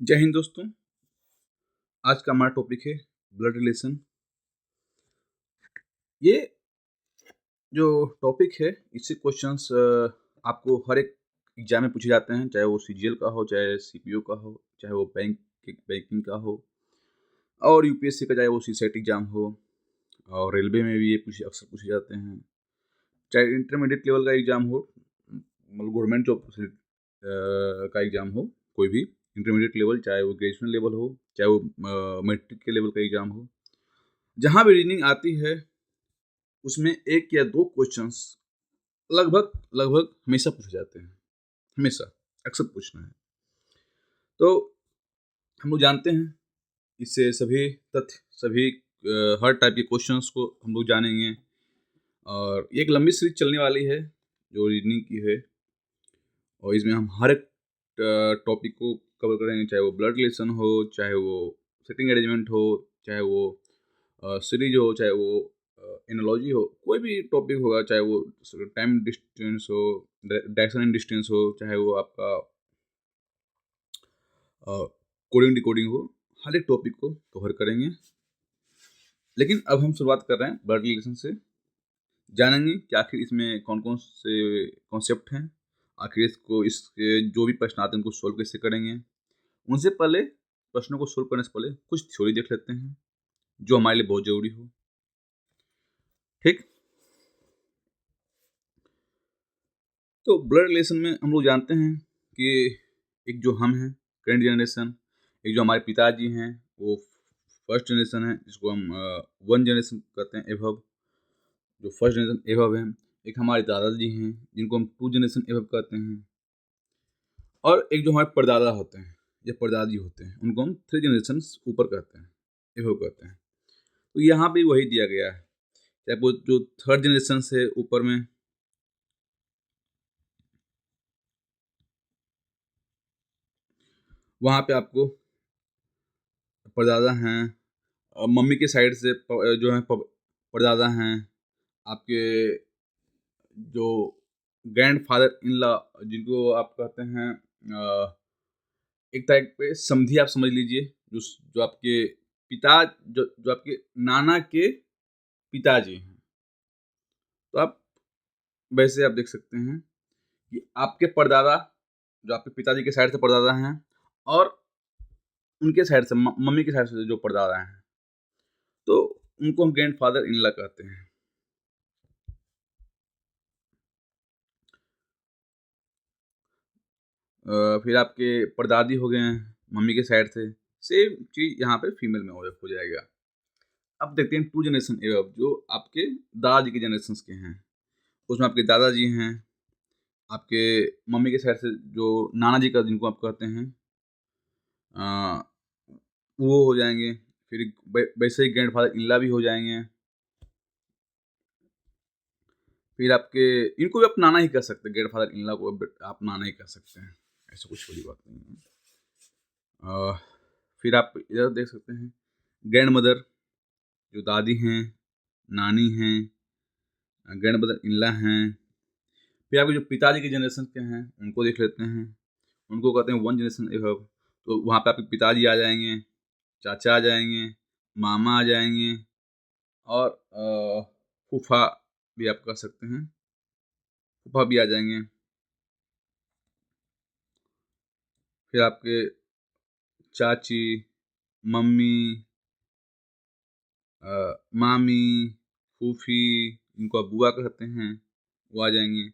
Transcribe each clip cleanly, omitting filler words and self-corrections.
जय हिंद दोस्तों। आज का हमारा टॉपिक है ब्लड रिलेशन। ये जो टॉपिक है इससे क्वेश्चंस आपको हर एक एग्जाम में पूछे जाते हैं, चाहे वो सीजीएल का हो, चाहे सीपीओ का हो, चाहे वो बैंकिंग का हो, और यूपीएससी का चाहे वो सीसेट एग्जाम हो, और रेलवे में भी ये अक्सर पूछे जाते हैं। चाहे इंटरमीडिएट लेवल का एग्जाम हो, मतलब गवर्नमेंट जॉब का एग्जाम हो, कोई भी इंटरमीडिएट लेवल, चाहे वो ग्रेजुएशन लेवल हो, चाहे वो मैट्रिक के लेवल का एग्जाम हो, जहाँ भी रीजनिंग आती है उसमें एक या दो क्वेश्चंस लगभग लगभग हमेशा पूछे जाते हैं। हमेशा, अक्सर पूछना है। तो हम लोग जानते हैं, इससे सभी तथ्य, सभी हर टाइप के क्वेश्चंस को हम लोग जानेंगे। और ये एक लंबी सीरीज चलने वाली है जो रीजनिंग की है, और इसमें हम हर एक टॉपिक को कवर करेंगे, चाहे वो ब्लड रिलेशन हो, चाहे वो सेटिंग अरेंजमेंट हो, चाहे वो सीरीज हो, चाहे वो एनालॉजी हो, कोई भी टॉपिक होगा, चाहे वो टाइम डिस्टेंस हो, डायरेक्शन एंड डिस्टेंस हो, चाहे वो आपका कोडिंग डिकोडिंग हो, हर एक टॉपिक को कवर करेंगे। लेकिन अब हम शुरुआत कर रहे हैं ब्लड रिलेशन से। जानेंगे कि आखिर इसमें कौन कौन से कॉन्सेप्ट हैं, आखिर इसके जो भी प्रश्न आते हैं उनको सोल्व कैसे करेंगे। उनसे पहले, प्रश्नों को सोल्व करने से पहले कुछ थ्योरी देख लेते हैं जो हमारे लिए बहुत जरूरी हो। ठीक, तो ब्लड रिलेशन में हम लोग जानते हैं कि एक जो हम हैं करंट जनरेशन, एक जो हमारे पिताजी हैं वो फर्स्ट जनरेशन है, जिसको हम वन जनरेशन कहते हैं एभव, जो फर्स्ट जनरेशन एभव है। एक हमारे दादाजी हैं जिनको हम टू जनरेशन एभव कहते हैं, और एक जो हमारे परदादा होते हैं या परदादी होते हैं उनको हम थ्री जनरेशन ऊपर कहते हैं, एभव कहते हैं। तो यहाँ भी वही दिया गया है, चाहे वो जो थर्ड जनरेशन से ऊपर में, वहाँ पे आपको परदादा हैं, मम्मी के साइड से जो है परदादा हैं, आपके जो ग्रैंड फादर इन लॉ, जिनको आप कहते हैं एक टाइप पे समझी, आप समझ लीजिए, जो आपके पिता, जो आपके नाना के पिताजी हैं। तो आप वैसे आप देख सकते हैं कि आपके परदादा, जो आपके पिताजी के साइड से परदादा हैं, और उनके साइड से मम्मी के साइड से जो परदादा हैं, तो उनको हम ग्रैंड फादर इन लॉ कहते हैं। फिर आपके परदादी हो गए हैं मम्मी के साइड से, सेम चीज़ यहाँ पे फीमेल में हो जाएगा। अब देखते हैं टू जनरेशन एवब, जो आपके दादाजी के जनरेशन के हैं। उसमें आपके दादाजी हैं, आपके मम्मी के साइड से जो नाना जी का, जिनको आप कहते हैं, वो हो जाएंगे। फिर वैसे ही ग्रैंड फादर इनला भी हो जाएंगे। फिर आपके, इनको भी आप नाना ही कह सकते हैं, ग्रैंड फादर इनला को आप नाना ही कह सकते हैं, ऐसा कुछ बड़ी बात नहीं है। फिर आप इधर देख सकते हैं ग्रैंड मदर, जो दादी हैं, नानी हैं, ग्रैंड मदर इनला हैं। फिर आपके जो पिताजी के जनरेशन के हैं उनको देख लेते हैं, उनको कहते हैं वन जनरेशन एबव। तो वहाँ पे आपके पिताजी आ जाएंगे, चाचा आ जाएंगे, मामा आ जाएंगे, और फूफा भी आप कह सकते हैं, फूफा भी आ जाएंगे। फिर आपके चाची, मम्मी, मामी, फूफी, इनको आप बुआ कहते हैं, वो आ जाएंगे।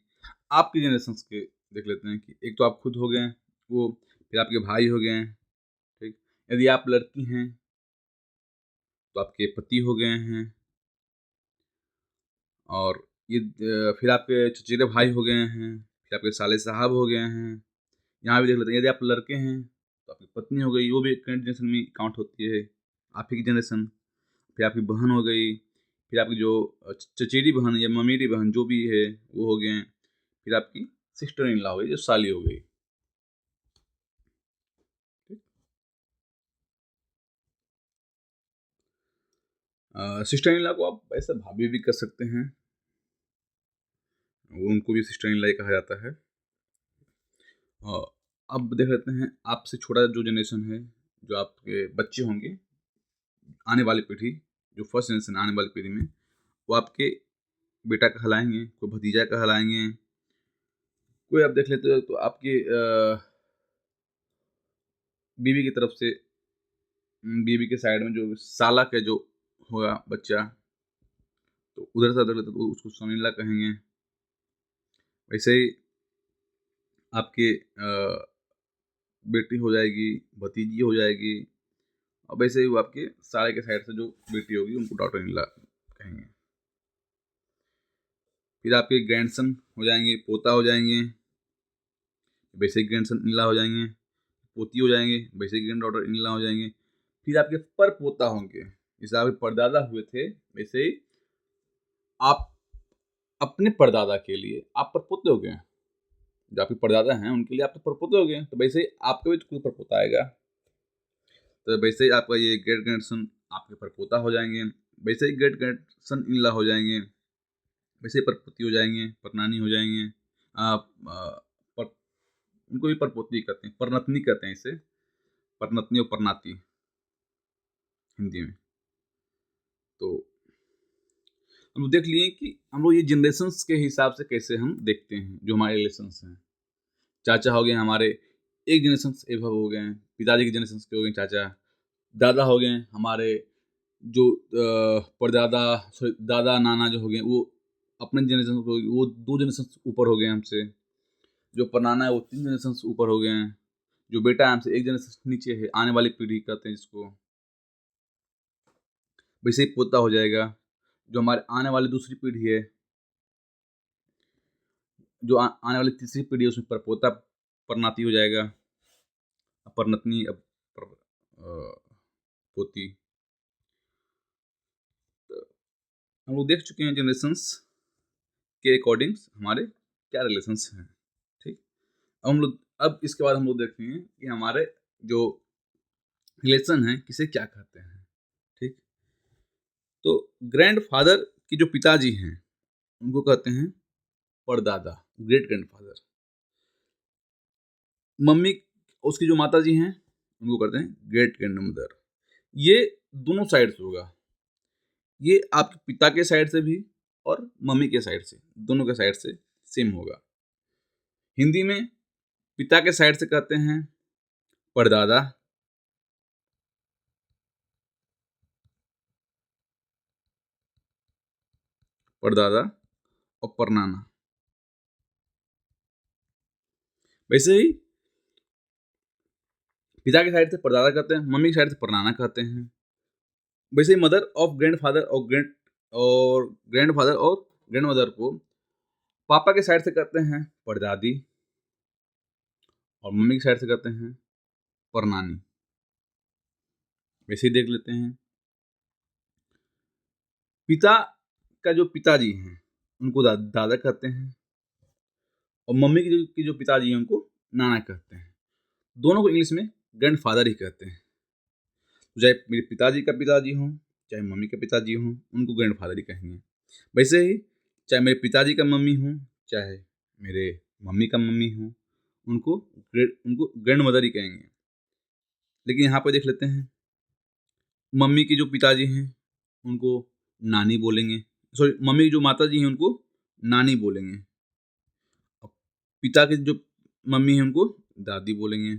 आपके जनरेशन के देख लेते हैं कि एक तो आप खुद हो गए वो, फिर आपके भाई हो गए, ठीक। यदि आप लड़की हैं तो आपके पति हो गए हैं, और ये फिर आपके चचेरे भाई हो गए हैं, फिर आपके साले साहब हो गए हैं। यहाँ भी देख लेते हैं, यदि आप लड़के हैं तो आपकी पत्नी हो गई, वो भी करंट जनरेशन में काउंट होती है, आप ही की जनरेशन। फिर आपकी बहन हो गई, फिर आपकी जो चचेरी बहन या ममेरी बहन जो भी है वो हो गए। फिर आपकी सिस्टर इन लॉ हो गई, जो साली हो गई। सिस्टर इन लॉ को आप ऐसा भाभी भी कर सकते हैं, वो उनको भी सिस्टर इन लॉ कहा जाता है। अब देख लेते हैं आपसे छोटा जो जनरेशन है, जो आपके बच्चे होंगे, आने वाली पीढ़ी, जो फर्स्ट जनरेशन आने वाली पीढ़ी में, वो आपके बेटा कहलाएँगे, कोई भतीजा कहलाएँगे, कोई आप देख लेते हो तो आपकी बीवी की तरफ से बीवी के साइड में जो साला का जो होगा बच्चा, तो उधर से अगर लेते तो उसको सोनीला कहेंगे। वैसे ही आपके बेटी हो जाएगी, भतीजी हो जाएगी, और वैसे ही वो आपके साले के साइड से जो बेटी होगी उनको डॉटर इन लॉ कहेंगे। फिर आपके ग्रैंडसन हो जाएंगे, पोता हो जाएंगे, वैसे ही ग्रैंडसन इन लॉ हो जाएंगे, पोती हो जाएंगे, वैसे ही ग्रैंड डॉटर इन लॉ हो जाएंगे। फिर आपके पर पोता होंगे, जैसे आपके परदादा हुए थे वैसे ही आप अपने परदादा के लिए आप परपोते हो गए। जो आपके परदादा हैं उनके लिए आप तो परपोते हो गए, तो वैसे ही आपका भी कोई परपोता आएगा, तो वैसे ही आपका ये ग्रेट ग्रैंडसन आपके परपोता हो जाएंगे, वैसे ही ग्रेट ग्रैंडसन इन लॉ हो जाएंगे, वैसे ही परपोती हो जाएंगे, परनानी हो जाएंगे। आप पर, उनको भी परपोती कहते हैं, परनतनी कहते हैं इसे, परनतनी और परनाती हिंदी में। तो हम लोग देख लिए कि हम लोग ये जनरेशन्स के हिसाब से कैसे हम देखते हैं जो हमारे रिलेशंस हैं। चाचा हो गए हमारे, एक जनरेशन एभव हो गए हैं, पिताजी के जनरेशन के हो गए चाचा। दादा हो गए हमारे, जो परदादा, सॉरी दादा नाना जो हो गए वो अपने जनरेशन को, वो 2 जनरेशन ऊपर हो गए हमसे। जो परनाना है वो 3 जनरेशन ऊपर हो गए हैं। जो बेटा है हमसे 1 जनरेशन नीचे है, आने वाली पीढ़ी कहते हैं जिसको। वैसे ही पोता हो जाएगा, जो हमारे आने वाली दूसरी पीढ़ी है, जो आने वाली तीसरी पीढ़ी है उसमें परपोता परनाती हो जाएगा, परनतनी अब पोती। हम लोग देख चुके हैं जनरेशंस के अकॉर्डिंग हमारे क्या रिलेशंस हैं, ठीक। अब इसके बाद हम लोग देखते हैं कि हमारे जो रिलेशन हैं किसे क्या कहते हैं, ठीक। तो ग्रैंडफादर की जो पिताजी हैं उनको कहते हैं परदादा, ग्रेट ग्रैंडफादर। मम्मी, उसकी जो माता जी हैं उनको कहते हैं ग्रेट ग्रैंड मदर। ये दोनों साइड से होगा, ये आपके पिता के साइड से भी और मम्मी के साइड से, दोनों के साइड से सेम होगा। हिंदी में पिता के साइड से कहते हैं परदादा, परदादा और परनाना। वैसे ही पिता के साइड से परदादा कहते हैं, मम्मी की साइड से परनाना कहते हैं। वैसे ही मदर ऑफ ग्रैंडफादर और ग्रैंडफादर और ग्रैंडमदर को पापा के साइड से कहते हैं परदादी, और मम्मी की साइड से कहते हैं परनानी। वैसे ही देख लेते हैं पिता का जो पिताजी हैं उनको दादा कहते हैं, और मम्मी की जो पिताजी हैं उनको नाना कहते हैं। दोनों को इंग्लिश में ग्रैंडफादर ही कहते हैं। तो चाहे मेरे पिताजी का पिताजी हों, चाहे मम्मी के पिताजी हों, उनको ग्रैंडफादर ही कहेंगे। वैसे ही चाहे मेरे पिताजी का मम्मी हों, चाहे मेरे मम्मी का मम्मी हों, उनको ग्रैंड मदर ही कहेंगे। लेकिन यहाँ पर देख लेते हैं, मम्मी के जो पिताजी हैं उनको नानी बोलेंगे, सॉरी मम्मी की जो माता जी हैं उनको नानी बोलेंगे, पिता के जो मम्मी हैं उनको दादी बोलेंगे।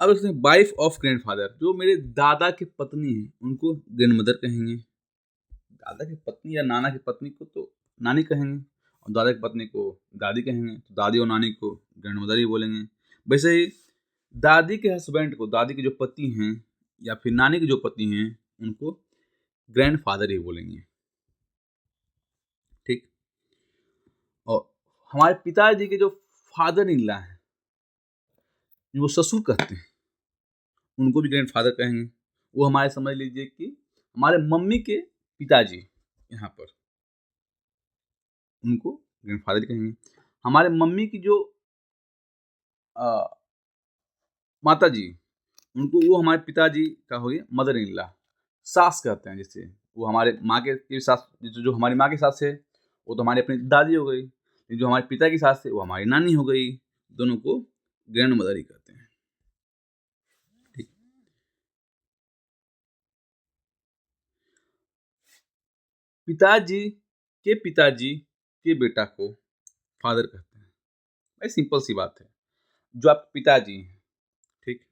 अब देखते हैं वाइफ ऑफ ग्रैंडफादर, जो मेरे दादा की पत्नी है उनको ग्रैंडमदर कहेंगे। दादा की पत्नी या नाना की पत्नी को तो नानी कहेंगे, और दादा की पत्नी को दादी कहेंगे, तो दादी और नानी को ग्रैंडमदर ही बोलेंगे। वैसे ही दादी के हस्बैंड को, दादी के जो पति हैं या फिर नानी के जो पति हैं उनको ग्रैंडफादर ही बोलेंगे, ठीक। और हमारे पिताजी के जो फादर इन लॉ हैं, जो ससुर कहते हैं, उनको भी ग्रैंडफादर कहेंगे। वो हमारे समझ लीजिए कि हमारे मम्मी के पिताजी, यहाँ पर उनको ग्रैंडफादर कहेंगे। हमारे मम्मी की जो माता जी, उनको, वो हमारे पिताजी का हो गया मदर इन लॉ, सास कहते हैं जिससे। वो हमारे माँ के सास, जो हमारी माँ की सास है वो तो हमारी अपनी दादी हो गई। जो हमारे पिता की सास है वो हमारी नानी हो गई, दोनों को ग्रैंड मदर ही कहते हैं। ठीक। पिताजी के बेटा को फादर कहते हैं। भाई सिंपल सी बात है, जो आपके पिताजी हैं, ठीक।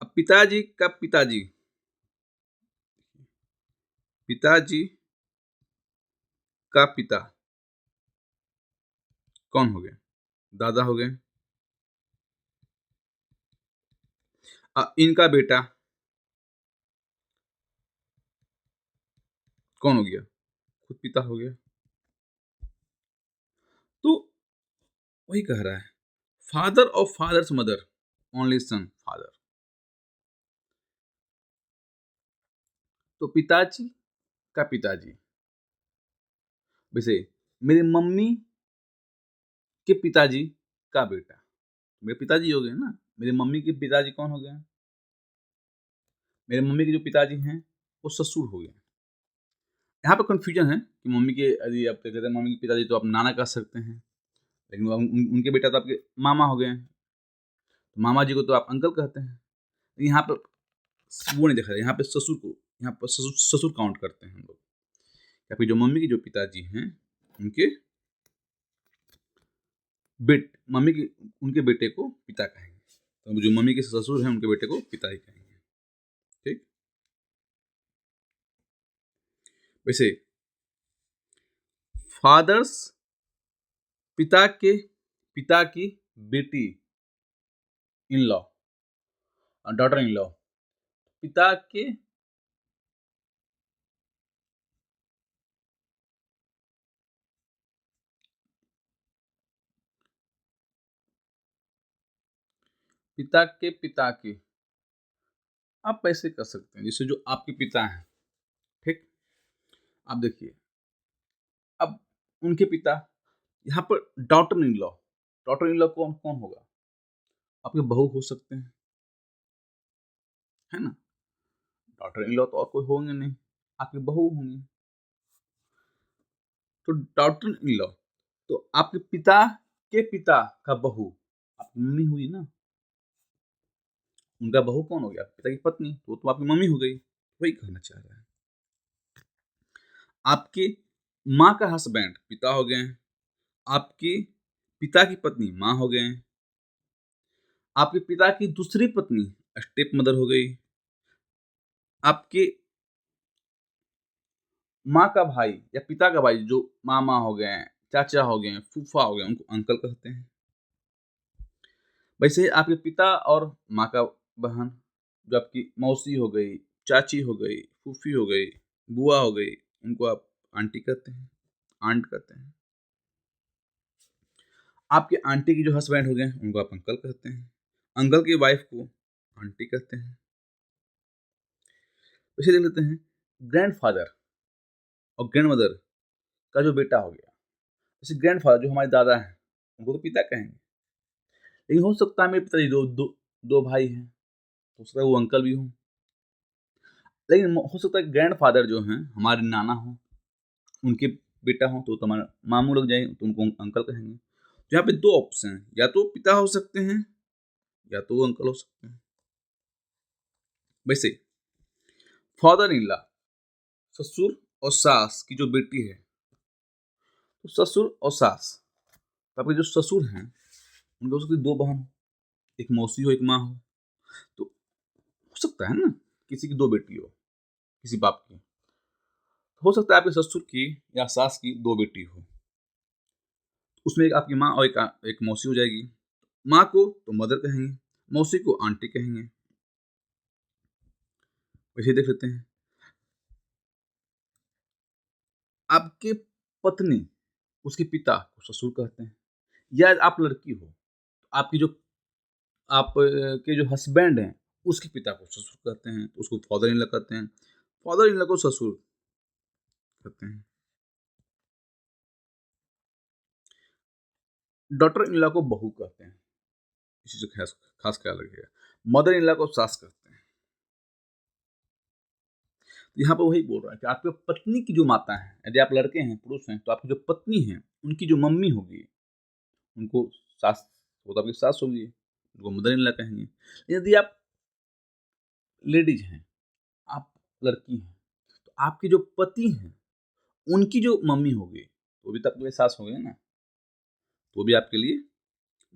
अब पिताजी का पिता कौन हो गए? दादा हो गए। इनका बेटा कौन हो गया? खुद पिता हो गया। तो वही कह रहा है, father of father's mother only son father. तो पिताजी का पिताजी, वैसे मेरी मम्मी के पिताजी का बेटा, मेरे पिताजी हो गए ना। मेरी मम्मी के पिताजी कौन हो गए? मेरे मम्मी के जो पिताजी हैं वो ससुर हो गए। यहाँ पे कंफ्यूजन है कि मम्मी के, यदि आप कहते हैं मम्मी के पिताजी तो आप नाना कह सकते हैं, लेकिन उनके बेटा तो आपके मामा हो गए। तो मामा जी को तो आप अंकल कहते हैं। यहाँ पे वो नहीं देखा जाए, यहाँ पे ससुर को, यहाँ पर ससुर काउंट करते हैं हम लोग। या फिर जो मम्मी के जो पिताजी हैं उनके मम्मी के उनके बेटे को पिता कहेंगे। तो जो मम्मी के ससुर हैं उनके बेटे को पिता ही कहेंगे। ठीक। वैसे फादर्स, पिता की बेटी in law, daughter in law, पिता के पिता की, आप ऐसे कर सकते हैं जैसे जो आपके पिता हैं। ठीक। आप देखिए, अब उनके पिता, यहाँ पर डॉटर इन लॉ कौन कौन होगा? आपके बहू हो सकते हैं, है ना। डॉटर इन लॉ तो और कोई होंगे नहीं, आपके बहू होंगे। तो डॉटर इन लॉ, तो आपके पिता के पिता का बहू आपकी मम्मी हुई ना। उनका बहू कौन हो गया? पिता की पत्नी, तो आपकी मम्मी हो गई। वही कहना चाह रहा है। आपके माँ का हस्बैंड पिता हो गए, आपके पिता की पत्नी माँ हो गए, आपके पिता की दूसरी पत्नी स्टेप मदर हो गई, आपके माँ का भाई या पिता का भाई जो मामा हो गए, चाचा हो गए, फूफा हो गए, उनको अंकल कहते हैं। वैसे आपके पिता और माँ का बहन, जो आपकी मौसी हो गई, चाची हो गई, फूफी हो गई, बुआ हो गई, उनको आप आंटी कहते हैं, आंट कहते हैं। आपके आंटी की जो हस्बैंड हो गए उनको आप अंकल कहते हैं, अंकल की वाइफ को आंटी कहते हैं। वैसे देख लेते हैं, ग्रैंडफादर और ग्रैंड मदर का जो बेटा हो गया, जैसे ग्रैंडफादर जो हमारे दादा हैं उनको तो पिता कहेंगे, लेकिन हो सकता है मेरे पिताजी दो भाई हैं, हो सकता है वो अंकल भी हों। लेकिन हो सकता है ग्रैंडफादर जो हैं हमारे नाना हों, उनके बेटा हों, तो हमारे मामू लग जाए तो उनको अंकल कहेंगे। तो यहाँ पे दो ऑप्शन हैं, या तो पिता हो सकते हैं या तो वो अंकल हो सकते हैं। वैसे फादर इन लॉ, ससुर और सास की जो बेटी है, तो ससुर और सास, तो आपके जो ससुर हैं उनके हो सकती है दो बहन हो, एक मौसी हो एक माँ हो। तो हो सकता है ना किसी की दो बेटी हो, किसी बाप की। हो सकता है आपके ससुर की या सास की दो बेटी हो, उसमें एक आपकी माँ और एक मौसी हो जाएगी। माँ को तो मदर कहेंगे, मौसी को आंटी कहेंगे। वैसे देख लेते हैं, आपके पत्नी, उसके पिता को ससुर कहते हैं, या आप लड़की हो, आपकी जो आप के जो हस्बैंड हैं उसके पिता को ससुर कहते हैं, तो उसको फादर इन लॉ कहते हैं, फादर इन लॉ को ससुर कहते हैं। डॉटर इन लॉ को बहू कहते हैं, इसी से खास खास ख्याल रखिएगा। मदर इन लॉ को सास कहते हैं। यहाँ पे वही बोल रहा है कि आपके पत्नी की जो माता है, यदि आप लड़के हैं, पुरुष हैं, तो आपकी जो पत्नी है, उनकी जो मम्मी होगी, उनको सास, वो तो आपकी सास होगी, उनको मदर इन लॉ कहेंगे। यदि आप लेडीज हैं, आप लड़की हैं, तो आपके जो पति हैं, उनकी जो मम्मी होगी, वो भी तो आपके लिए सास हो गए ना, तो वो भी आपके लिए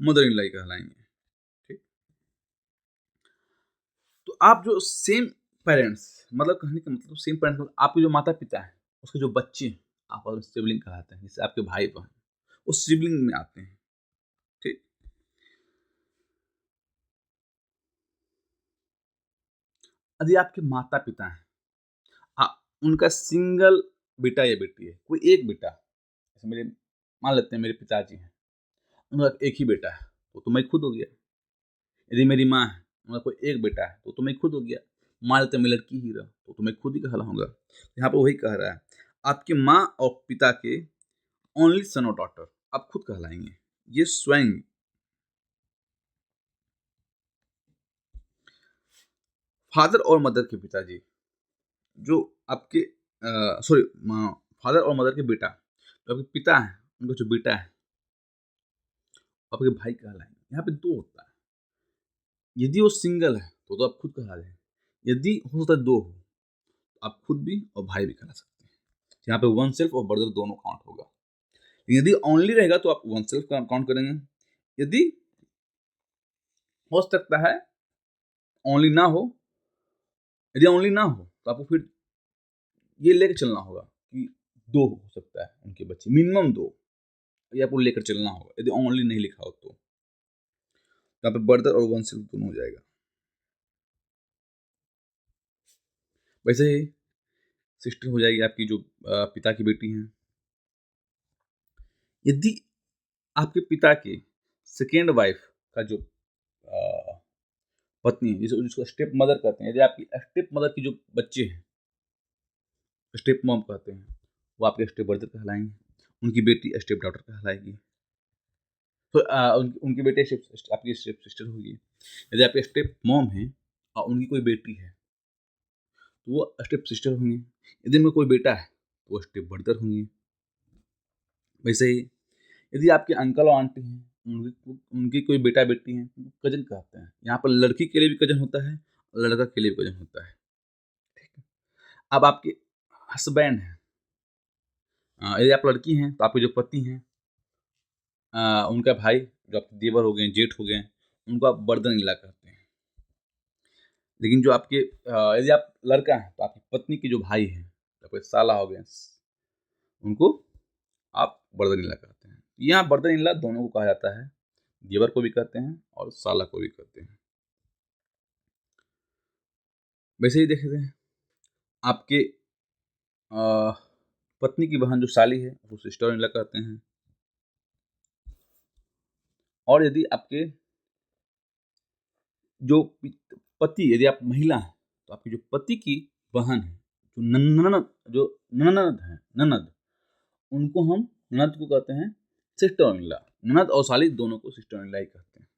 मदर इन लॉ ही कहलाएंगे। ठीक, तो आप जो सेम पेरेंट्स, मतलब कहने का मतलब सेम पेरेंट्स, मतलब आपके जो माता पिता हैं, उसके जो बच्चे हैं, आप और सिबलिंग कहलाते हैं, जैसे आपके भाई बहन, वो सिबलिंग में आते हैं। ठीक, यदि आपके माता पिता हैं, उनका सिंगल बेटा या बेटी है, कोई एक बेटा, जैसे मेरे, मान लेते हैं मेरे पिताजी हैं, उनका एक ही बेटा है, तो मैं खुद हो गया। यदि मेरी माँ है, उनका कोई एक बेटा है, तो मैं खुद हो गया। मान लेते हैं मैं लड़की ही रहा, तो मैं खुद ही कहलाऊंगा। यहाँ पे वही कह रहा है, आपकी माँ और पिता के ओनली सन और डॉटर आप खुद कहलाएंगे। ये स्वयं फादर और मदर के पिताजी, जो आपके सॉरी, फादर और मदर के बेटा, जो आपके पिता है, उनका जो बेटा है, आपके भाई कहलाएंगे। यहाँ पे दो होता है, यदि वो सिंगल है तो आप खुद कहला जाए, यदि हो सकता है दो हो, तो आप खुद भी और भाई भी कहला सकते हैं। यहाँ पे वन सेल्फ और ब्रदर दोनों काउंट होगा। यदि ओनली रहेगा तो आप वन सेल्फ काउंट करेंगे। यदि हो सकता है ओनली ना हो, यदि ओनली ना हो तो आपको फिर ये लेकर चलना होगा कि दो हो सकता है उनके बच्चे, मिनिमम दो, ये आपको लेकर चलना होगा। यदि ओनली नहीं लिखा हो तो यहाँ पे ब्रदर और वन सेल्फ दोनों हो जाएगा। वैसे ही सिस्टर हो जाएगी आपकी जो पिता की बेटी हैं। यदि आपके पिता के सेकेंड वाइफ का जो पत्नी है, जिसको स्टेप मदर कहते हैं, यदि आपकी स्टेप मदर की जो बच्चे हैं, स्टेप मॉम कहते हैं, वो आपके स्टेप ब्रदर कहलाएंगे। उनकी बेटी स्टेप डॉटर कहलाएगी। तो उनकी बेटी आपकी स्टेप सिस्टर होगी। यदि आपके स्टेप मॉम है और उनकी कोई बेटी है, तो वो स्टेप सिस्टर होंगी। यदि उनका कोई बेटा है तो वो स्टेप ब्रदर होंगी। वैसे ही यदि आपके अंकल और आंटी हैं, उनकी कोई बेटा बेटी है, कजन कहते हैं। यहाँ पर लड़की के लिए भी कजन होता है, लड़का के लिए भी कजन होता है। ठीक है, अब आपके हस्बैंड हैं, यदि आप लड़की हैं तो आपके जो पति हैं, उनका भाई, जो आपके देवर हो गए, जेठ हो गए, उनको आप बर्दन इला कहते हैं। लेकिन जो आपके यदि आप लड़का हैं तो आपकी पत्नी के जो भाई हैं, जो आपके साला हो गए, उनको आप बर्दन इला कहते हैं। यहाँ बर्दन इला दोनों को कहा जाता है, देवर को भी कहते हैं और साला को भी कहते हैं। वैसे ही देखते हैं, आपके पत्नी की बहन जो साली है, वो सिस्टर इन लॉ कहते हैं। और यदि आपके जो पति, यदि आप महिला हैं, तो आपकी जो पति की बहन है, जो ननद है, ननद, उनको हम ननद को कहते हैं सिस्टर इन लॉ। ननद और साली दोनों को सिस्टर इन लॉ ही कहते हैं।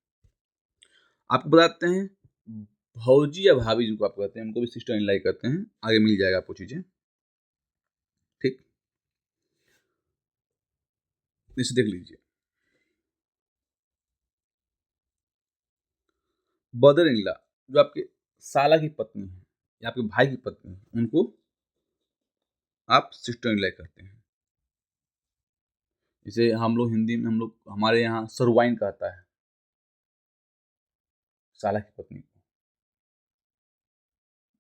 आपको बताते हैं, भौजी या भाभी जिनको आप कहते हैं, उनको भी सिस्टर इन लॉ ही कहते हैं। आगे मिल जाएगा आपको चीजें। ठीक, इसे देख लीजिए। ब्रदर इन लॉ, जो आपके साला की पत्नी है या आपके भाई की पत्नी है, उनको आप सिस्टर इन लॉ कहते हैं। जैसे हम लोग हिंदी में, हम लोग हमारे यहाँ सरवाइन कहता है साला की पत्नी को।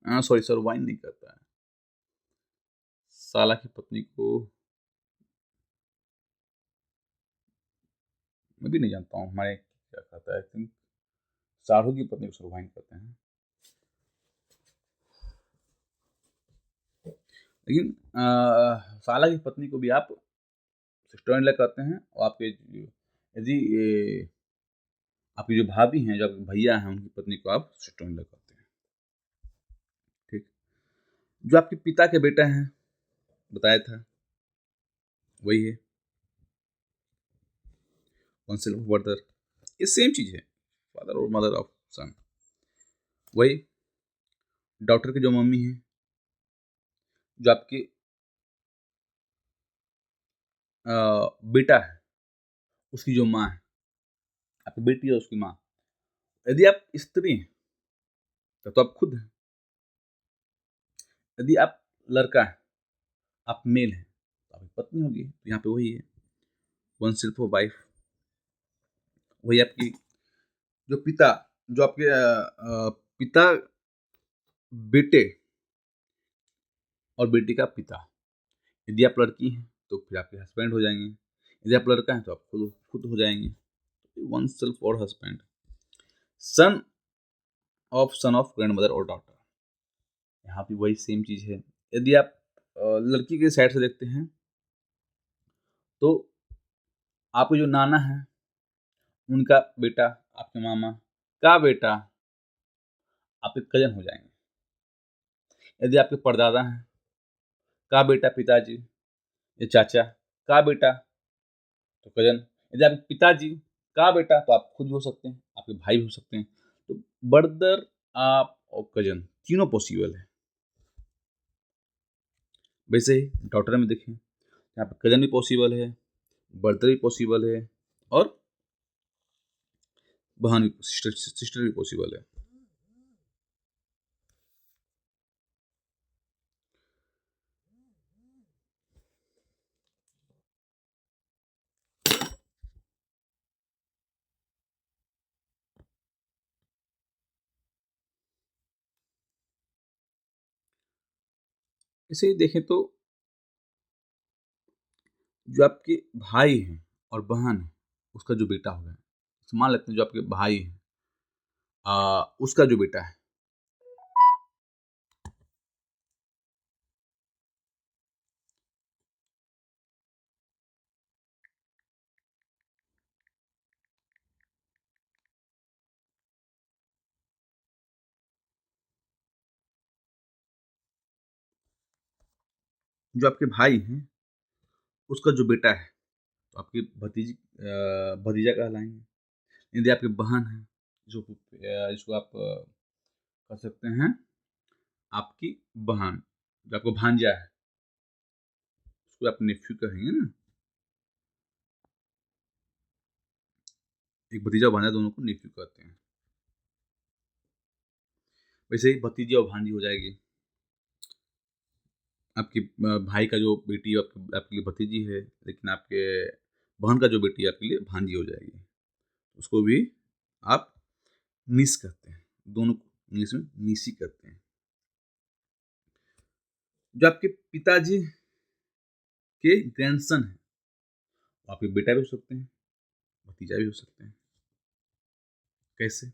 हाँ सॉरी, सरवाइन नहीं कहता है, साला की पत्नी को मैं भी नहीं जानता हूँ हमारे क्या कहता है। आई थिंक साढ़ू की पत्नी को सरवाइन कहते हैं। लेकिन साला की पत्नी को भी आप सिस्टर इन लॉ कहते हैं। और आपके यदि आपकी जो भाभी हैं, जो आपके भैया हैं, उनकी पत्नी को आप सिस्टर इन लॉ कहते हैं। ठीक, जो आपके पिता के बेटा हैं, बताया था, वही है काउंसिल ऑफ ब्रदर। ये सेम चीज है, फादर और मदर ऑफ सन। वही डॉक्टर की जो मम्मी है, जो आपकी बेटा है, उसकी जो माँ है, आपकी बेटी है उसकी माँ। यदि आप स्त्री हैं, तब तो आप खुद हैं। यदि आप लड़का हैं, आप मेल हैं, तो आपकी पत्नी होगी। तो यहाँ पे वही है, वन सिर्फ वाइफ, वही आपकी जो पिता, जो आपके पिता, बेटे और बेटी का पिता। यदि आप लड़की हैं, तो फिर आपके हस्बैंड हो जाएँगे। यदि आप लड़का हैं, तो आप खुद खुद हो जाएँगे। वन सेल्फ और हस्बैंड। सन ऑफ ग्रैंडमदर और डॉटर। यहाँ भी वही सेम चीज़ है। यदि आप लड़की के साइड से देखते हैं, तो आपके जो नाना हैं, उनका बेटा, आपके मामा का बेटा, आपके कज़न हो जाएँगे। यदि आपके परदादा हैं, का बेटा पिताजी या चाचा का बेटा, तो कज़न। यदि आपके पिताजी का बेटा, तो आप खुद भी हो सकते हैं, आपके भाई भी हो सकते हैं। तो ब्रदर, आप और कज़न तीनों पॉसिबल है। वैसे ही डॉटर में देखें, यहाँ पे कज़न भी पॉसिबल है, ब्रदर भी पॉसिबल है और बहन भी, सिस्टर भी पॉसिबल है। इसे ही देखें तो जो आपके भाई हैं और बहन है, उसका जो बेटा होगा, मान लेते हैं जो आपके भाई है, उसका जो बेटा है, जो आपके भाई हैं, उसका जो बेटा है, तो आपकी भतीजा कहलाएंगे। यदि आपकी बहन है, जिसको आप कह सकते हैं आपकी बहन, जो आपको भांजा है, उसको आप नेफ्यू कहेंगे ना। एक भतीजा और भांजा दोनों को नेफ्यू कहते हैं। वैसे ही भतीजी और भांजी हो जाएगी। आपकी भाई का जो बेटी आपके लिए भतीजी है, लेकिन आपके बहन का जो बेटी है आपके लिए भांजी हो जाएगी। उसको भी आप निस कहते हैं। दोनों को इंग्लिश में निसी कहते हैं। जो आपके पिताजी के ग्रैंडसन है, वो आपके बेटा भी हो सकते हैं, भतीजा भी हो सकते हैं। कैसे?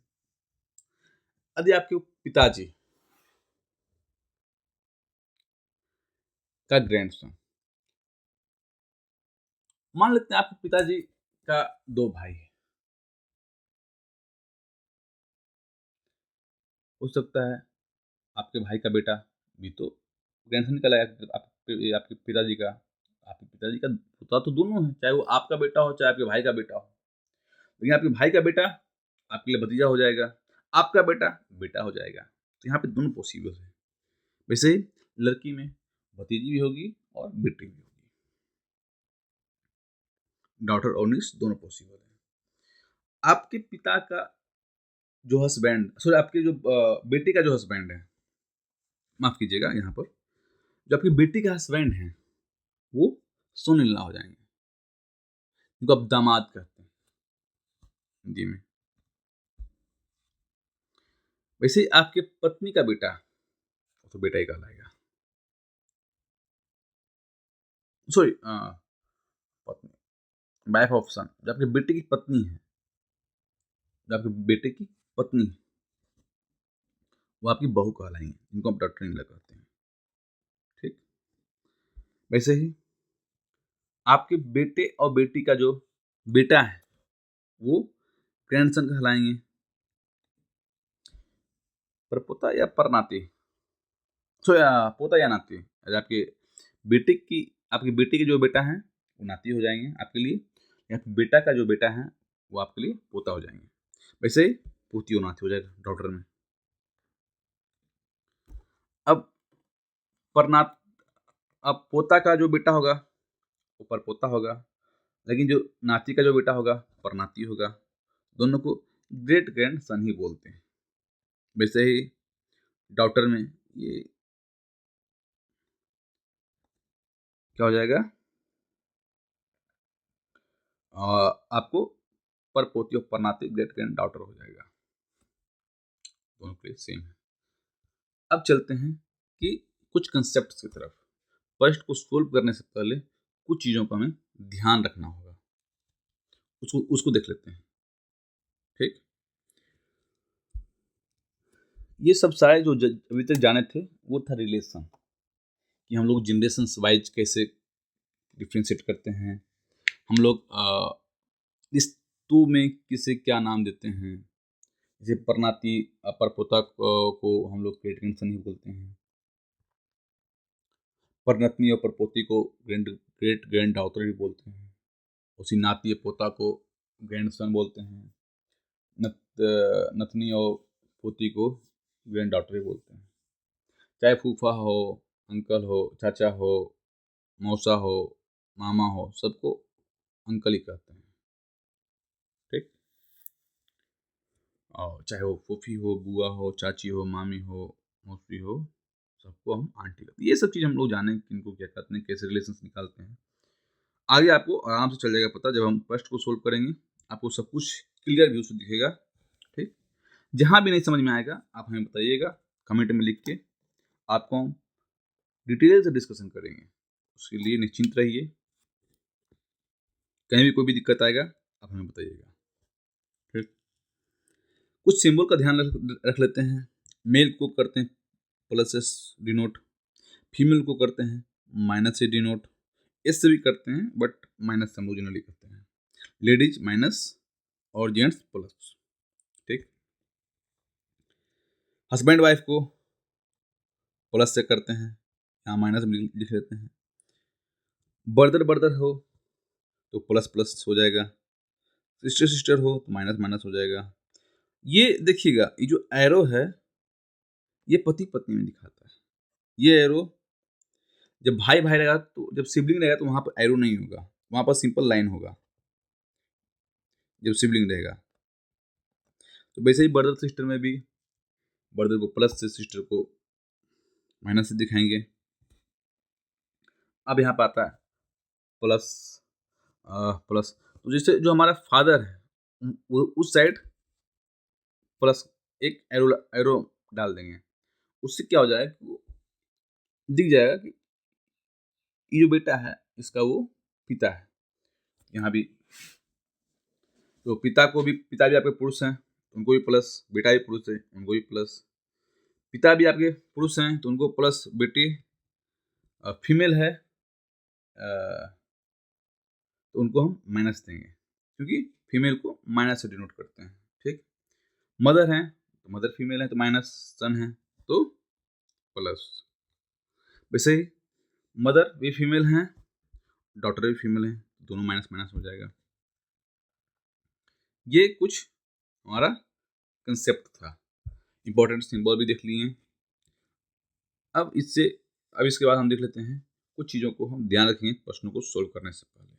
यदि आपके पिताजी का ग्रैंडसन, मान लेते हैं आपके पिताजी का 2 भाई है, हो सकता है आपके भाई का बेटा भी तो ग्रैंडसन निकला है आपके पिताजी का। आपके पिताजी का पोता तो दोनों है, चाहे वो आपका बेटा हो, चाहे आपके भाई का बेटा हो। लेकिन आपके भाई का बेटा आपके लिए भतीजा हो जाएगा, आपका बेटा बेटा हो जाएगा। तो यहाँ पे दोनों पॉसिबल है। वैसे ही लड़की में भतीजी भी होगी और बेटी भी होगी। डॉटर और निस दोनों पॉसिबल है। आपके पिता का जो हस्बैंड, सॉरी आपके जो बेटी का जो हस्बैंड है, माफ कीजिएगा, यहाँ पर जो आपकी बेटी के हस्बैंड हैं, वो सोन इन लॉ हो जाएंगे, जिनको आप दामाद कहते हैं हिंदी में। वैसे ही आपके पत्नी का बेटा, वो तो बेटा ही कहलाएगा। सॉरी, पत्नी, वाइफ ऑफ सन, जो आपके बेटे की पत्नी है, जो आपके बेटे की पत्नी है, वो आपकी बहू कहलाएंगे, जिनको आप डॉक्टर इन लॉ कहते हैं। ठीक। वैसे ही आपके बेटे और बेटी का जो बेटा है, वो ग्रैंडसन कहलाएंगे। परपोता या परनाती, सो या पोता या नाती। अगर बेटे की आपकी बेटी के जो बेटा है, वो नाती हो जाएंगे आपके लिए, या फिर बेटा का जो बेटा है, वो आपके लिए पोता हो जाएंगे। वैसे ही पोती और नाती हो जाएगा डॉक्टर में। अब परनात अब पोता का जो बेटा होगा वो परपोता होगा, लेकिन जो नाती का जो बेटा होगा परनाती होगा। दोनों को ग्रेट ग्रैंड सन ही बोलते हैं। वैसे ही डॉटर में ये क्या हो जाएगा, आपको परपोती और परनाती ग्रेट ग्रैंड डॉटर हो जाएगा, दोनों के लिए सेम है। अब चलते हैं कि कुछ कंसेप्ट की तरफ। प्रश्न को सोल्व करने से पहले कुछ चीज़ों का हमें ध्यान रखना होगा, उसको उसको देख लेते हैं। ठीक, ये सब सारे जो अभी तक जाने थे वो था रिलेशन, कि हम लोग जनरेशन वाइज कैसे डिफ्रेंशिएट करते हैं, हम लोग रिश्तों में किसे क्या नाम देते हैं। जैसे परनाती परपोता को हम लोग ग्रेट सन ही बोलते हैं, परनतनी और परपोती को ग्रेट ग्रैंड डॉटर भी बोलते हैं, उसी नाती और पोता को ग्रैंड सन बोलते हैं, नतनी और पोती को ग्रैंड डॉटर ही बोलते हैं। चाहे फूफा हो, अंकल हो, चाचा हो, मौसा हो, मामा हो, सबको अंकल ही कहते हैं। ठीक, और चाहे वो फूफी हो, बुआ हो, चाची हो, मामी हो, मौसी हो, सबको हम आंटी कहते हैं। ये सब चीज़ हम लोग जाने किनको क्या कहते हैं, कैसे रिलेशंस निकालते हैं, आगे आपको आराम से चल जाएगा पता। जब हम प्रश्न को सोल्व करेंगे आपको सब कुछ क्लियर व्यू से दिखेगा। ठीक, जहाँ भी नहीं समझ में आएगा आप हमें बताइएगा कमेंट में लिख के, आपको हम डिटेल से डिस्कशन करेंगे। उसके लिए निश्चिंत रहिए, कहीं भी कोई भी दिक्कत आएगा आप हमें बताइएगा। ठीक, कुछ सिंबल का ध्यान रख लेते हैं। मेल को करते हैं प्लस एस डिनोट, फीमेल को करते हैं माइनस से डिनोट, एस से भी करते हैं बट माइनस से हम लोग जनरली करते हैं। लेडीज माइनस और जेंट्स प्लस। ठीक, हस्बैंड वाइफ को प्लस से करते हैं, यहाँ माइनस में लिख लेते हैं। ब्रदर ब्रदर हो तो प्लस प्लस हो जाएगा, सिस्टर सिस्टर हो तो माइनस माइनस हो जाएगा। ये देखिएगा, ये जो एरो है ये पति पत्नी में दिखाता है। ये एरो जब भाई भाई रहेगा, तो जब सिबलिंग रहेगा तो वहां पर एरो नहीं होगा, वहां पर सिंपल लाइन होगा जब सिबलिंग रहेगा। तो वैसे ही ब्रदर सिस्टर में भी ब्रदर को प्लस से, सिस्टर को माइनस से दिखाएंगे। अब यहाँ पर आता है प्लस प्लस, तो जैसे जो हमारा फादर है उस साइड प्लस एक एरो एरो डाल देंगे, उससे क्या हो जाएगा कि वो दिख जाएगा कि ये जो बेटा है इसका वो पिता है। यहाँ भी तो पिता को भी, पिता भी आपके पुरुष हैं उनको भी प्लस, बेटा भी पुरुष है उनको भी प्लस, पिता भी आपके पुरुष हैं तो उनको प्लस, बेटी फीमेल है तो उनको हम माइनस देंगे, क्योंकि फीमेल को माइनस से डिनोट करते हैं। ठीक, मदर हैं तो मदर फीमेल है तो माइनस, सन है तो प्लस। वैसे ही मदर भी फीमेल हैं, डॉटर भी फीमेल है, दोनों माइनस माइनस हो जाएगा। ये कुछ हमारा कंसेप्ट था, इंपॉर्टेंट सिंबल भी देख लिए। अब इसके बाद हम देख लेते हैं कुछ चीज़ों को हम ध्यान रखेंगे प्रश्नों को सोल्व करने से पहले।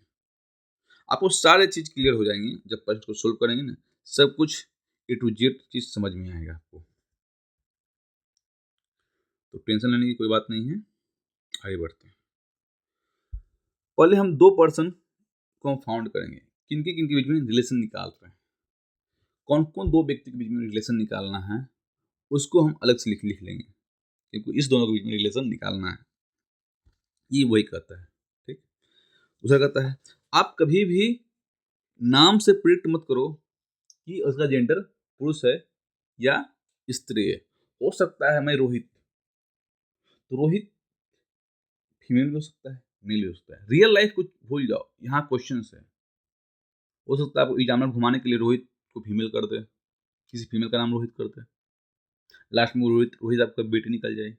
आपको सारे चीज़ क्लियर हो जाएंगे जब प्रश्न को सोल्व करेंगे ना, सब कुछ ए टू जेड चीज़ समझ में आएगा आपको, तो टेंशन लेने की कोई बात नहीं है। आगे बढ़ते हैं। पहले हम दो पर्सन को हम फाउंड करेंगे, किनके किनके बीच में रिलेशन निकाल रहे हैं, कौन कौन दो व्यक्ति के बीच में रिलेशन निकालना है उसको हम अलग से लिख लेंगे, क्योंकि इस दोनों के बीच में रिलेशन निकालना है, ये वही कहता है। ठीक, दूसरा कहता है आप कभी भी नाम से प्रिडिक्ट मत करो कि उसका जेंडर पुरुष है या स्त्री है। हो सकता है मैं रोहित, तो रोहित फीमेल भी हो सकता है, मेल भी हो सकता है। रियल लाइफ कुछ भूल जाओ, यहाँ क्वेश्चन है। हो सकता है आपको एग्जामिनर घुमाने के लिए रोहित को फीमेल कर दे, किसी फीमेल का नाम रोहित कर दे, लास्ट में रोहित रोहित आपका बेटी निकल जाए।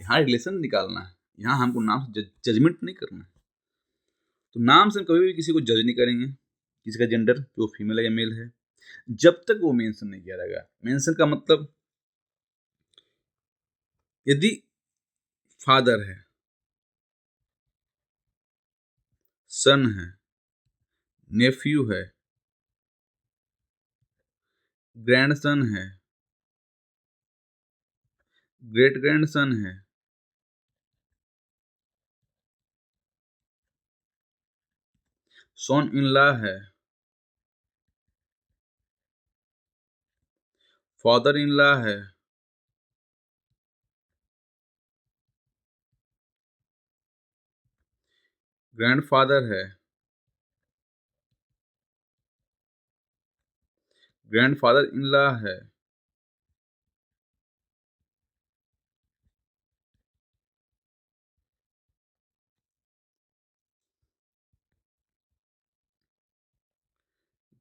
यहाँ रिलेशन निकालना है, यहाँ हमको नाम से जजमेंट नहीं करना है। तो नाम से हम कभी भी किसी को जज नहीं करेंगे, किसी का जेंडर कि वो फीमेल है या मेल है, जब तक वो मेंशन नहीं किया रहेगा। मेंशन का मतलब यदि फादर है, सन है, नेफ्यू है, ग्रैंडसन है, ग्रेट ग्रैंडसन है, सॉन इन लॉ है, फादर इन लॉ है, ग्रैंडफादर है, ग्रैंडफादर इन लॉ है,